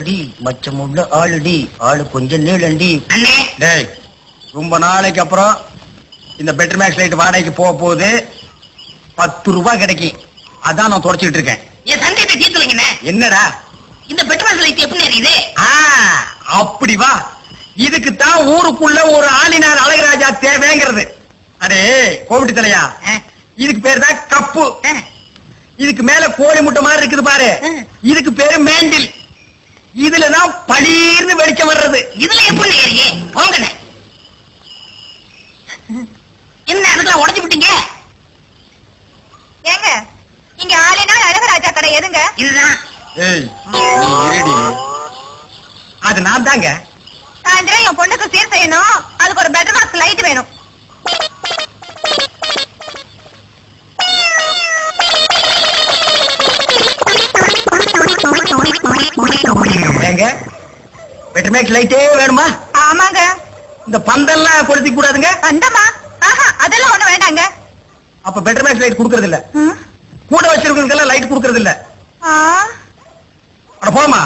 மச்சமுள்ள ஆளுடி ஆளு கொஞ்சம் நீளண்டி. டேய் ரொம்ப நாளைக்கு அப்புறம் இந்த பெட்டர் மேக்ஸ் லைட் வாடகைக்கு போக போகுது. 10 ரூபாய் கிடைக்கும். அதான் நான் தொடச்சிட்டு இருக்கேன். என் சந்தேகத்தை தீர்த்துவீங்க. என்னடா இந்த பெட்டர் மேக்ஸ் லைட் எப்படி எரியுது? அப்படி வா. இதுக்குத்தான் ஊருக்குள்ள ஒரு ஆளினார் அழகராஜா தேவைங்கிறது. அடே கோவிட்டு தலையா, இதுக்கு பேரு தான் கப்பு. இதுக்கு மேல கோழி முட்டை மாதிரி இருக்குது பாரு, இதுக்கு பேரு மேண்டில். இதுலதான் பளீர்னு வெளிச்சம் வர்றது. இதுல எப்படி ஏறியே போங்க. என்ன அதுக்கெல்லாம் உடஞ்சு விட்டீங்க? ஏங்க இங்க ஆளினால் அழகராஜா கடை எதுங்க? இதுதான். அது நான் தாங்க. சாயந்தரம் என் பொண்ணுக்கு சீர் செய்யணும், அதுக்கு ஒரு பெட்டர் மார்க்ஸ் லைட் வேணும். ஏங்க பெட்டர் மேக்ஸ் லைட்டே வேணுமா? ஆமாங்க. இந்த பந்தெல்லாம் கொளுத்தி கூடாதுங்க. பந்தமா? அதெல்லாம் ஒண்ணு வேண்டாங்க. அப்ப பெட்டர் மேக்ஸ் லைட் குடுக்கறது இல்ல. கூட வச்சிருக்கவங்களுக்கு எல்லாம் லைட் குடுக்கறது இல்ல. ஆ போமா.